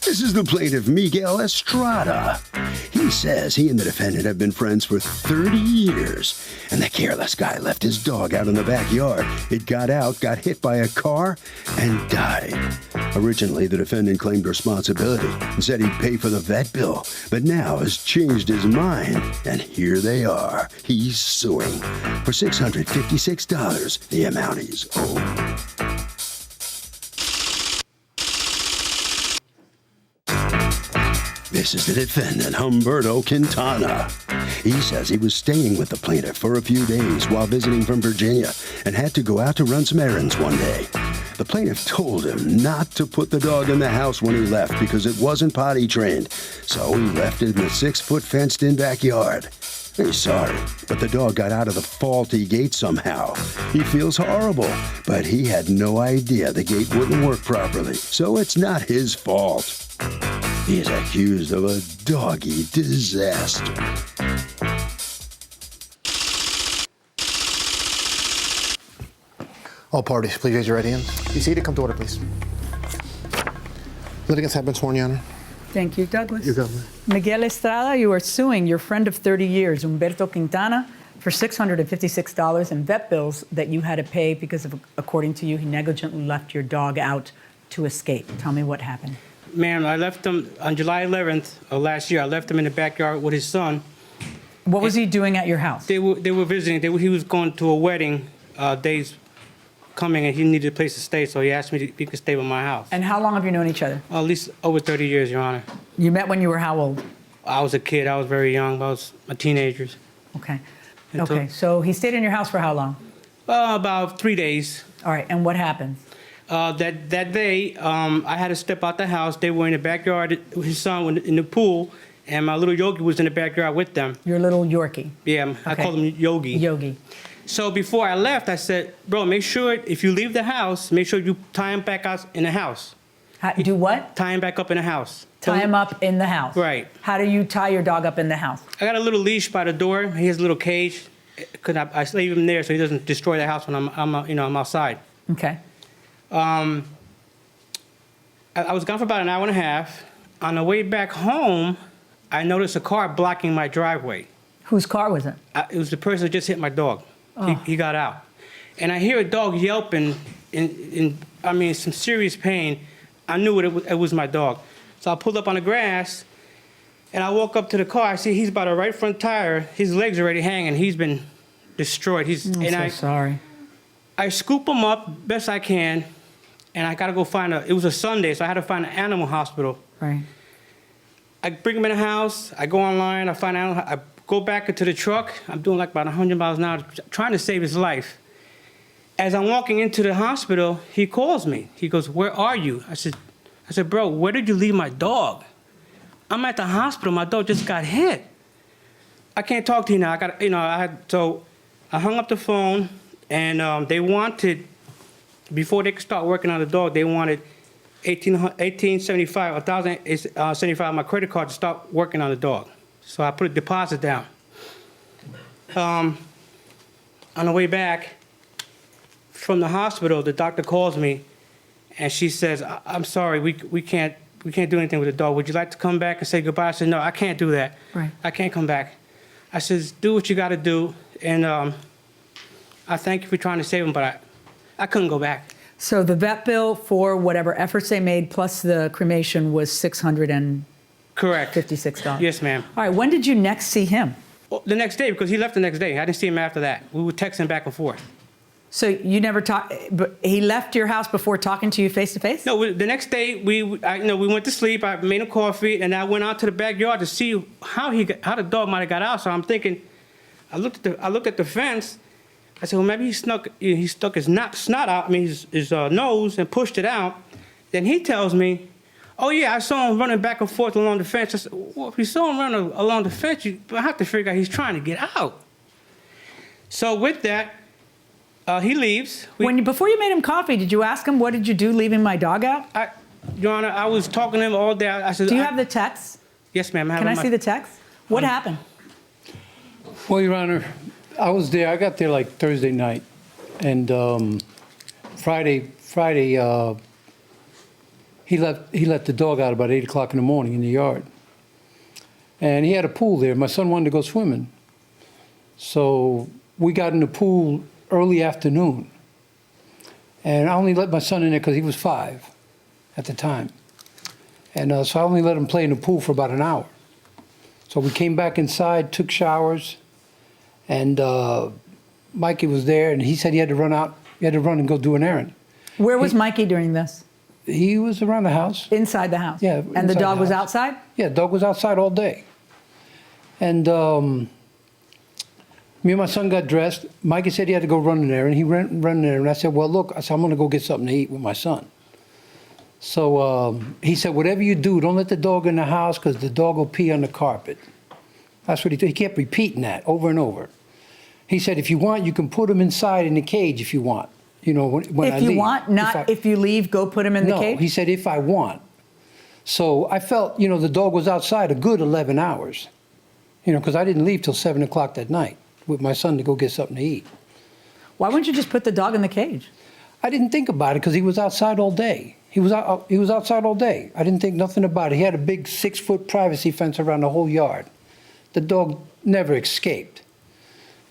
This is the plaintiff, Miguel Estrada. He says he and the defendant have been friends for 30 years, and the careless guy left his dog out in the backyard. It got out, got hit by a car, and died. Originally, the defendant claimed responsibility and said he'd pay for the vet bill, but now has changed his mind, and here they are. He's suing for $656, the amount he's owed. This is the defendant, Humberto Quintana. He says he was staying with the plaintiff for a few days while visiting from Virginia and had to go out to run some errands one day. The plaintiff told him not to put the dog in the house when he left because it wasn't potty trained, so he left it in the 6-foot fenced-in backyard. He's sorry, but the dog got out of the faulty gate somehow. He feels horrible, but he had no idea the gate wouldn't work properly, so it's not his fault. He is accused of a doggy disaster. All parties, please raise your right hand. Be seated. Come to order, please. Litigants have been sworn, Your Honor. Thank you, Douglas. You go. Miguel Estrada, you are suing your friend of 30 years, Humberto Quintana, for $656 in vet bills that you had to pay because of, according to you, he negligently left your dog out to escape. Tell me what happened. Ma'am, I left him on July 11th of last year. I left him in the backyard with his son. What was he doing at your house? They were visiting. He was going to a wedding. Days coming, and he needed a place to stay, so he asked me if he could stay with my house. And how long have you known each other? At least over 30 years, Your Honor. You met when you were how old? I was a kid. I was very young. I was a teenager. Okay. Okay, so he stayed in your house for how long? About 3 days. All right, and what happened? That day, I had to step out the house. They were in the backyard. His son was in the pool, and my little Yogi was in the backyard with them. Your little Yorkie? Yeah, I call him Yogi. Yogi. So before I left, I said, bro, make sure if you leave the house, make sure you tie him back out in the house. Do what? Tie him back up in the house. Tie him up in the house? Right. How do you tie your dog up in the house? I got a little leash by the door. He has a little cage. I leave him there so he doesn't destroy the house when I'm outside. Okay. I was gone for about an hour and a half. On the way back home, I noticed a car blocking my driveway. Whose car was it? It was the person that just hit my dog. Oh. He got out. And I hear a dog yelping in some serious pain. I knew it was my dog. So I pulled up on the grass, and I walk up to the car. I see he's by the right front tire. His leg's already hanging. He's been destroyed. I'm so sorry. I scoop him up best I can, and I got to go it was a Sunday, so I had to find an animal hospital. Right. I bring him in the house. I go online. I go back into the truck. I'm doing like about 100 miles an hour, trying to save his life. As I'm walking into the hospital, he calls me. He goes, "Where are you?" I said, "Bro, where did you leave my dog?" "I'm at the hospital. My dog just got hit." "I can't talk to you now. So I hung up the phone, and they wanted, before they could start working on the dog, they wanted $1,875, $1,075 on my credit card to start working on the dog. So I put a deposit down. On the way back from the hospital, the doctor calls me, and she says, "I'm sorry, we can't do anything with the dog. Would you like to come back and say goodbye?" I said, "No, I can't do that. Right. I can't come back." I says, "Do what you got to do, and I thank you for trying to save him, but I couldn't go back." So the vet bill for whatever efforts they made plus the cremation was $656. Correct. Yes, ma'am. All right, when did you next see him? Well, the next day, because he left the next day. I didn't see him after that. We were texting back and forth. So you never talked, but he left your house before talking to you face to face? No, the next day we went to sleep. I made him coffee, and I went out to the backyard to see how the dog might have got out. So I'm thinking, I looked at the fence. I said, well, maybe he stuck his snot out, his nose, and pushed it out. Then he tells me, "Oh yeah, I saw him running back and forth along the fence." I said, "Well, if you saw him running along the fence, I have to figure out he's trying to get out." So with that, he leaves. Before you made him coffee, did you ask him, "What did you do leaving my dog out?" Your Honor, I was talking to him all day. I said, "Do you have the text?" Yes, ma'am. Can I see the text? What happened? Well, Your Honor, I was there. I got there like Thursday night, and Friday, he let the dog out about 8 o'clock in the morning in the yard. And he had a pool there. My son wanted to go swimming. So we got in the pool early afternoon. And I only let my son in there because he was 5 at the time. And so I only let him play in the pool for about an hour. So we came back inside, took showers, and Mikey was there, and he said he had to run out. He had to run and go do an errand. Where was Mikey during this? He was around the house. Inside the house? Yeah. And the inside dog was house. outside? Yeah, the dog was outside all day. And me and my son got dressed. Mikey said he had to go run in there, and he ran in there. And I said, well, look, I'm going to go get something to eat with my son. So he said, whatever you do, don't let the dog in the house because the dog will pee on the carpet. That's what he did. He kept repeating that over and over. He said, if you want, you can put him inside in the cage if you want. You know, when I If you leave. want, not if you leave, go put him in the No, cage? he said, if I want. So I felt, you know, the dog was outside a good 11 hours. You know, because I didn't leave till 7 o'clock that night with my son to go get something to eat. Why wouldn't you just put the dog in the cage? I didn't think about it because he was outside all day. He was outside all day. I didn't think nothing about it. He had a big 6-foot privacy fence around the whole yard. The dog never escaped.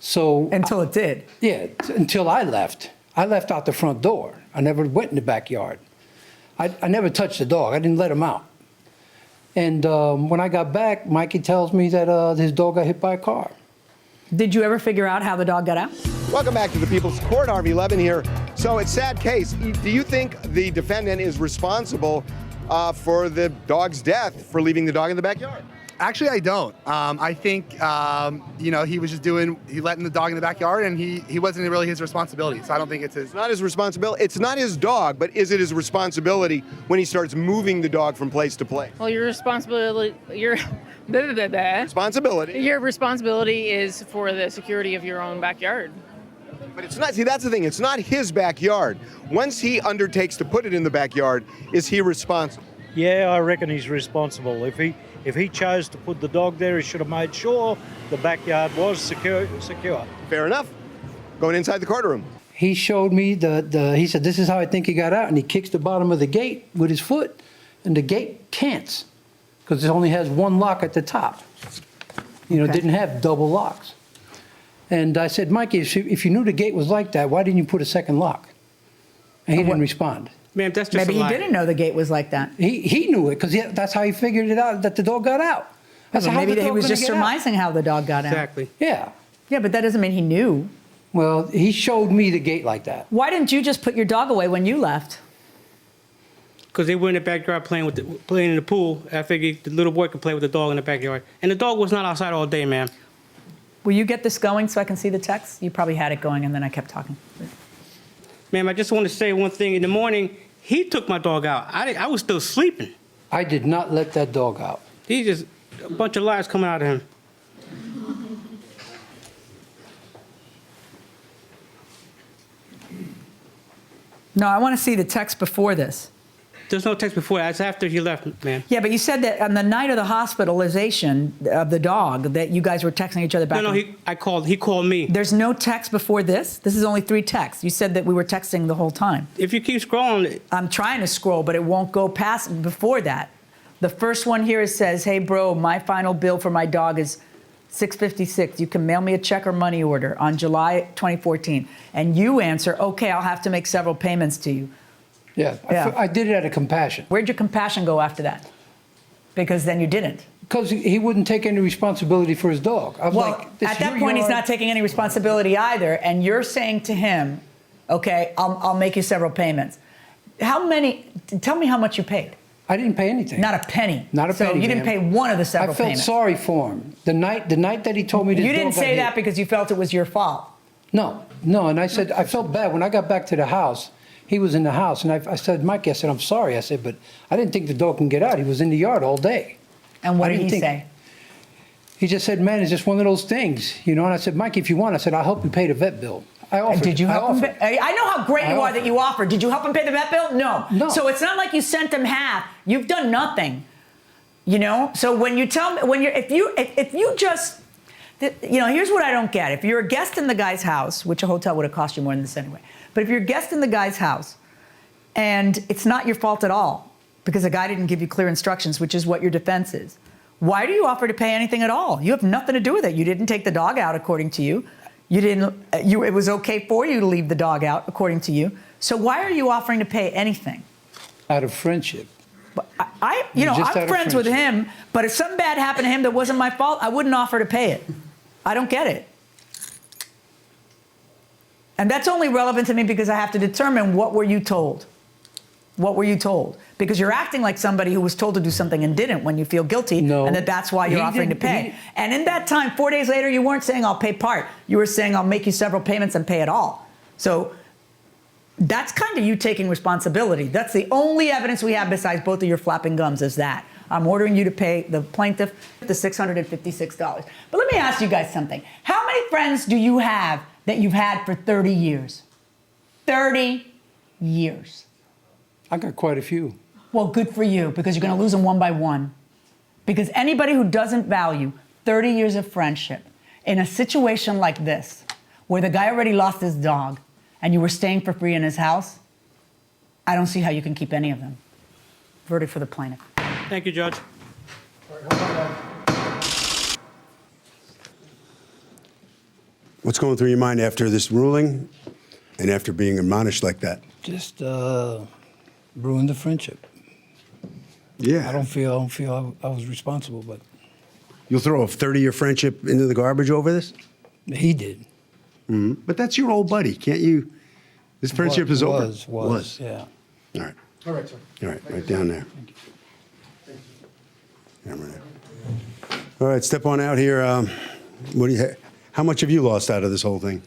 So Until it did. yeah, until I left. I left out the front door. I never went in the backyard. I never touched the dog. I didn't let him out. And when I got back, Mikey tells me that his dog got hit by a car. Did you ever figure out how the dog got out? Welcome back to the People's Court. Harvey Levin here. So it's a sad case. Do you think the defendant is responsible for the dog's death for leaving the dog in the backyard? Actually, I don't. I think, you know, he was just letting the dog in the backyard, and he wasn't really his responsibility. So I don't think it's his. It's not his responsibility. It's not his dog, but is it his responsibility when he starts moving the dog from place to place? Well, your responsibility, Responsibility. your responsibility is for the security of your own backyard. But it's not, see, that's the thing. It's not his backyard. Once he undertakes to put it in the backyard, is he responsible? Yeah, I reckon he's responsible. If he chose to put the dog there, he should have made sure the backyard was secure. Fair enough. Going inside the courtroom. He showed me he said, this is how I think he got out. And he kicks the bottom of the gate with his foot. And the gate can't because it only has one lock at the top. You know, it Okay. didn't have double locks. And I said, Mikey, if you knew the gate was like that, why didn't you put a second lock? And he didn't respond. Man, that's just Maybe a he lie. didn't know the gate was like that. He knew it because that's how he figured it out, that the dog got out. That's But how maybe the he dog was gonna just get out. surmising how the dog got out. Exactly. Yeah. Yeah, but that doesn't mean he knew. Well, he showed me the gate like that. Why didn't you just put your dog away when you left? Because they were in the backyard playing in the pool. I figured the little boy could play with the dog in the backyard. And the dog was not outside all day, man. Will you get this going so I can see the text? You probably had it going and then I kept talking. Ma'am, I just want to say one thing. In the morning, he took my dog out. I was still sleeping. I did not let that dog out. He just, a bunch of lies coming out of him. No, I want to see the text before this. There's no text before. That's after he left, man. Yeah, but you said that on the night of the hospitalization of the dog that you guys were texting each other back. No, he called me. There's no text before this? This is only 3 texts. You said that we were texting the whole time. If you keep scrolling, I'm trying to scroll, but it won't go past before that. The first one here says, hey, bro, my final bill for my dog is $656. You can mail me a check or money order on July 2014. And you answer, okay, I'll have to make several payments to you. Yeah. Yeah. I did it out of compassion. Where'd your compassion go after that? Because then you didn't. Because he wouldn't take any responsibility for his dog. I was Well, like, this at is that your point, he's yard. not taking any responsibility either. And you're saying to him, okay, I'll make you several payments. Tell me how much you paid. I didn't pay anything. Not a penny. Not a so penny, you didn't ma'am. pay one of the I several felt payments. sorry for him. The night that he told me this You dog didn't got say hit. that because you felt it was your fault. No. And I said, I felt bad. When I got back to the house, he was in the house. And I said, Mikey, I said, I'm sorry. I said, but I didn't think the dog can get out. He was in the yard all day. And what I did didn't he think- say? He just said, man, it's just one of those things. You know, and I said, Mikey, if you want, I said, I'll help you pay the vet bill. I offered. Did you I help him? offered. I know how great I you are offered. that you offered. Did you help him pay the vet bill? No. No. So it's not like you sent him half. You've done nothing. You know. So when you tell me, if you just, you know, here's what I don't get. If you're a guest in the guy's house, which a hotel would have cost you more than this anyway, but if you're a guest in the guy's house, and it's not your fault at all because a guy didn't give you clear instructions, which is what your defense is. Why do you offer to pay anything at all? You have nothing to do with it. You didn't take the dog out, according to you. It was okay for you to leave the dog out, according to you. So why are you offering to pay anything? Out of friendship. I'm friends with him, but if something bad happened to him that wasn't my fault, I wouldn't offer to pay it. I don't get it. And that's only relevant to me because I have to determine what were you told? What were you told? Because you're acting like somebody who was told to do something and didn't when you feel guilty, and that's why you're offering to pay. And in that time, 4 days later, you weren't saying I'll pay part. You were saying I'll make you several payments and pay it all. So that's kind of you taking responsibility. That's the only evidence we have besides both of your flapping gums is that. I'm ordering you to pay the plaintiff the $656. But let me ask you guys something. How many friends do you have that you've had for 30 years? 30 years. I got quite a few. Well, good for you, because you're going to lose them one by one. Because anybody who doesn't value 30 years of friendship in a situation like this, where the guy already lost his dog and you were staying for free in his house, I don't see how you can keep any of them. Verdict for the plaintiff. Thank you, Judge. What's going through your mind after this ruling and after being admonished like that? Just ruined the friendship. Yeah. I don't feel I was responsible, but You'll throw a 30-year friendship into the garbage over this? he did. Mm-hmm. But that's your old buddy. Can't you? This friendship is over. Was. Yeah. All right. All right, sir. All right down there. Camera there. All right, step on out here. How much have you lost out of this whole thing?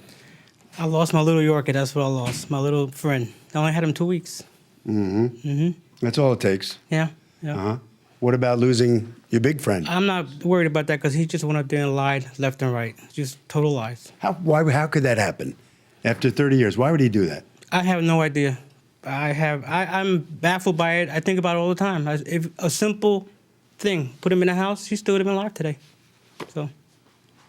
I lost my little Yorkie. That's what I lost. My little friend. I only had him 2 weeks. That's all it takes. Yeah. Uh-huh. What about losing your big friend? I'm not worried about that because he just went up there and lied left and right. Just total lies. How could that happen? After 30 years, why would he do that? I have no idea. I'm baffled by it. I think about it all the time. If a simple thing, put him in a house, he still would have been alive today. So.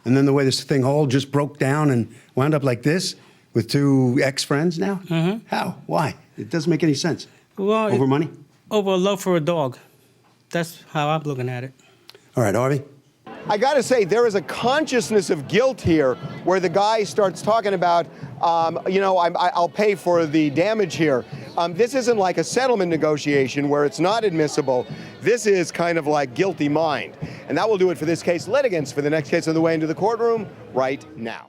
And then the way this thing all just broke down and wound up like this with two ex-friends now? Mm-hmm. How? Why? It doesn't make any sense. Well, over money? Over a love for a dog. That's how I'm looking at it. All right, Harvey? I got to say, there is a consciousness of guilt here where the guy starts talking about, I'll pay for the damage here. This isn't like a settlement negotiation where it's not admissible. This is kind of like guilty mind. And that will do it for this case. Litigants for the next case on the way into the courtroom right now.